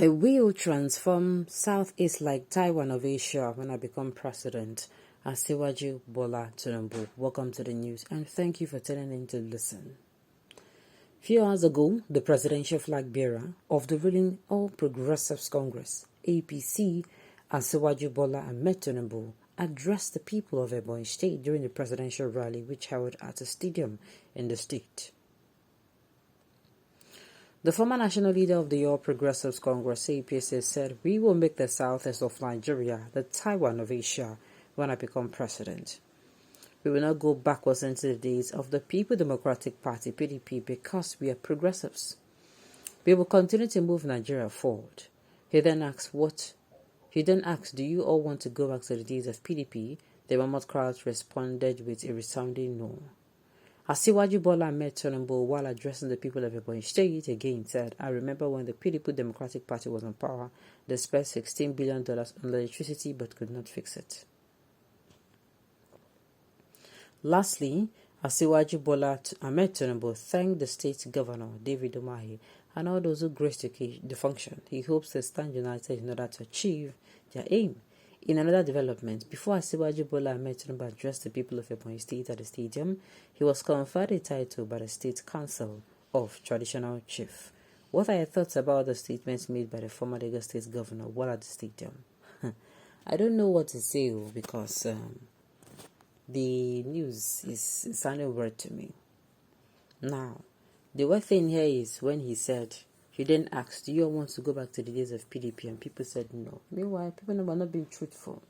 I will transform Southeast like Taiwan of Asia when I become president. Asiwaju Bola Tinubu. Welcome to the news and thank you for tuning in to listen. Few hours ago, the presidential flag bearer of the ruling All Progressives Congress, APC, Asiwaju Bola Tinubu, addressed the people of Ebonyi State during the presidential rally which held at a stadium in the state. The former national leader of the All Progressives Congress, APC, said, "We will make the southeast of Nigeria the Taiwan of Asia when I become president. We will not go backwards into the days of the People Democratic Party, PDP, because we are progressives. We will continue to move Nigeria forward." He then asked, "Do you all want to go back to the days of PDP?" The Mammoth crowd responded with a resounding no. Asiwaju Bola Tinubu, while addressing the people of Ebonyi State, again said, "I remember when the PDP Democratic Party was in power, they spent $16 billion on electricity but could not fix it." Lastly, Asiwaju Bola Tinubu thanked the state governor, David Umahi, and all those who graced the function. He hopes they stand united in order to achieve their aim. In another development, before Asiwaju Bola Tinubu addressed the people of Ebonyi State at the stadium, he was conferred a title by the State Council of Traditional Chief. What are your thoughts about the statements made by the former Lagos State Governor while at the stadium? I don't know what to say because the news is sounding weird to me. Now, the weird thing here is when he said, he then asked, "Do you all want to go back to the days of PDP?" And people said no. Meanwhile, people are not being truthful.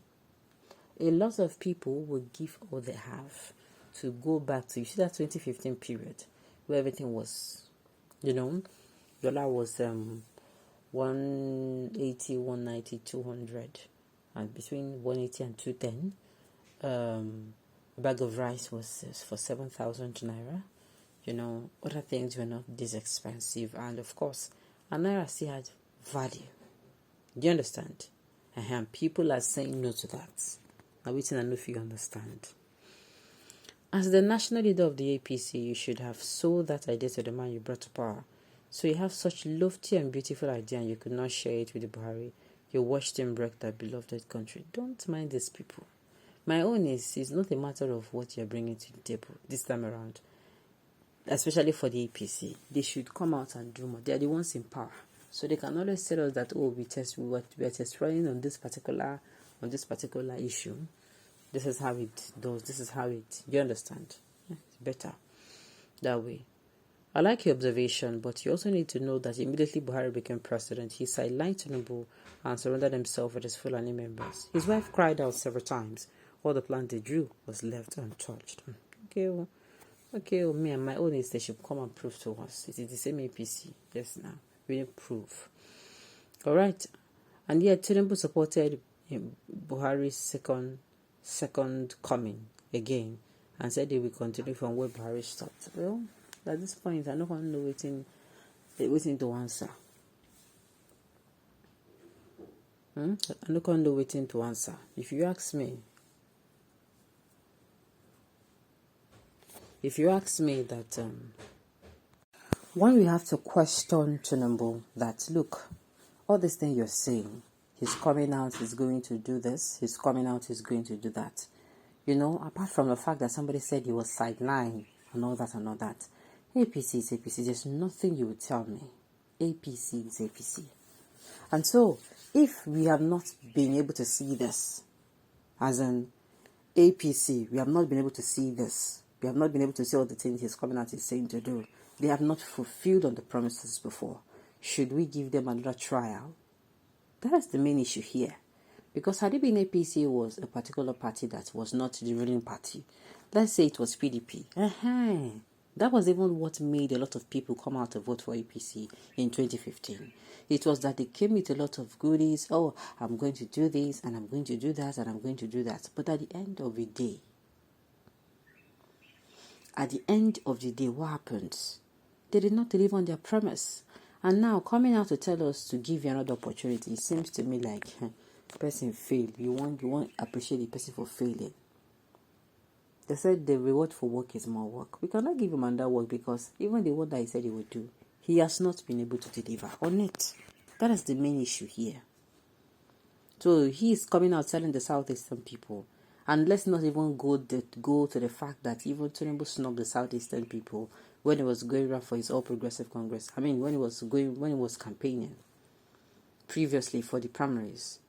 A lot of people will give all they have to go back to, you see that 2015 period where everything was, dollar was 180, 190, 200, and between 180 and 210. A bag of rice was for 7,000 naira. Other things were not this expensive, and of course, a naira still had value. Do you understand? And people are saying no to that. I'm waiting and know if you understand. As the national leader of the APC, you should have sold that idea to the man you brought to power. So you have such lofty and beautiful idea and you could not share it with the Buhari. You watched him wreck that beloved country. Don't mind these people. My own is not a matter of what you're bringing to the table this time around. Especially for the APC. They should come out and do more. They are the ones in power. So they can always tell us that, we are testifying on this particular issue. This is how it does. This is how it. You understand? It's better that way. I like your observation, but you also need to know that immediately Buhari became president, he sidelined Tinubu and surrendered himself with his Fulani members. His wife cried out several times. All the plan they drew was left untouched. Okay, me and my own is they should come and prove to us. It is the same APC. Yes, now. We need proof. Alright. And yet, Tinubu supported Buhari's second coming again and said they will continue from where Buhari stopped. Well, at this point, I don't want to know waiting to answer. I don't want to know waiting to answer. If you ask me that when we have to question Tinubu that, look, all this thing you're saying, he's coming out, he's going to do this, he's coming out, he's going to do that. Apart from the fact that somebody said he was sidelined and all that. APC is APC. There's nothing you would tell me. APC is APC. And so, if we have not been able to see this, as an APC, we have not been able to see this. We have not been able to see all the things he's coming out is saying to do. They have not fulfilled on the promises before. Should we give them another trial? That is the main issue here. Because had it been APC was a particular party that was not the ruling party, let's say it was PDP. That was even what made a lot of people come out to vote for APC in 2015. It was that they came with a lot of goodies. Oh, I'm going to do this, and I'm going to do that, and I'm going to do that. But at the end of the day, what happens? They did not deliver on their promise. And now, coming out to tell us to give you another opportunity, it seems to me like person failed. You want to appreciate the person for failing. They said the reward for work is more work. We cannot give him another work because even the one that he said he would do, he has not been able to deliver on it. That is the main issue here. So he's coming out telling the Southeastern people, and let's not even go to the fact that even Tinubu snubbed the Southeastern people when he was going around for his All Progressive Congress. I mean, when he was campaigning previously for the primaries.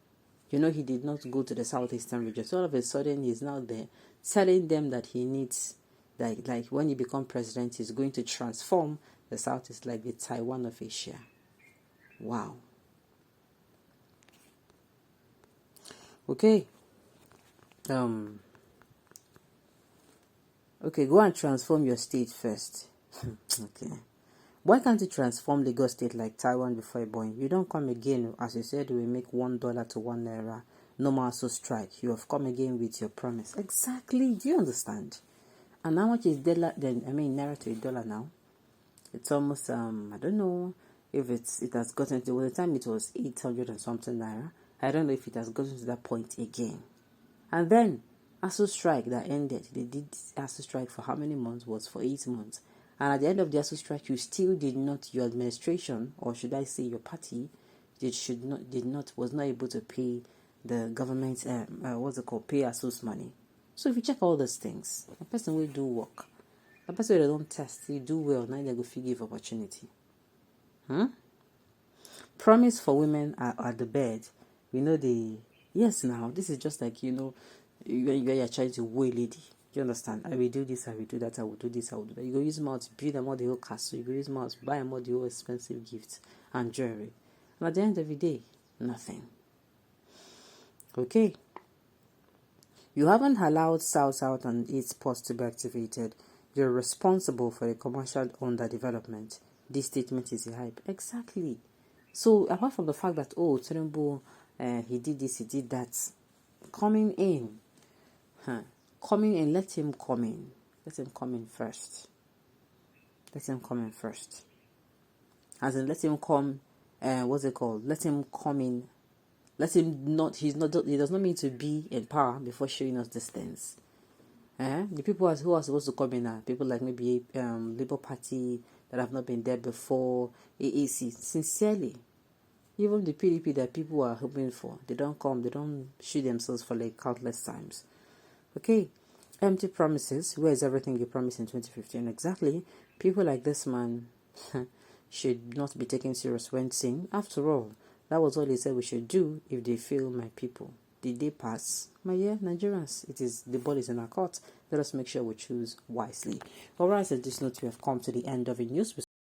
You know, he did not go to the Southeastern region. So all of a sudden, he's now there telling them that he needs, like when he become president, he's going to transform the Southeast like the Taiwan of Asia. Wow. Okay. Okay, go and transform your state first. Okay. Why can't you transform Lagos State like Taiwan before you born? You don't come again, as you said, we make $1 to $1. No more so strike. You have come again with your promise. Exactly. Do you understand? And how much is dollar then? I mean, naira to a dollar now. It's almost I don't know if it has gotten to, well, the time it was 800 and something naira. I don't know if it has gotten to that point again. And then ASU strike that ended. They did ASU strike for how many months? Was for 8 months. And at the end of the ASU strike, you still did not, your administration, or should I say your party, was not able to pay the government, pay ASU's money. So if you check all those things, a person will do work. A person will don't test, you do well, now they go give opportunity. Promise for women are at the bed. We know yes, now, this is just like, you're trying to woo a lady. You understand? I will do this, I will do that, I will do this, I will do that. You go use mouth to build them all the whole castle. You go use mouth to buy them all the whole expensive gifts and jewelry. And at the end of the day, nothing. Okay. You haven't allowed South and its ports to be activated. You're responsible for the commercial underdevelopment. This statement is a hype. Exactly. So apart from the fact that, Tinubu, he did this, he did that, coming in, let him come in. Let him come in first. Let him come in first. As in, let him come, Let him come in. Let him not, he does not mean to be in power before showing us these things. The people who are supposed to come in are people like maybe Labour Party that have not been there before, AAC. Sincerely, even the PDP that people are hoping for, they don't come, they don't shoot themselves for like countless times. Okay, empty promises. Where is everything you promised in 2015? Exactly. People like this man should not be taken serious when saying, after all, that was all he said we should do if they fail my people. Did they pass? My dear Nigerians, the ball is in our court. Let us make sure we choose wisely. Alright, at this note, we have come to the end of the news.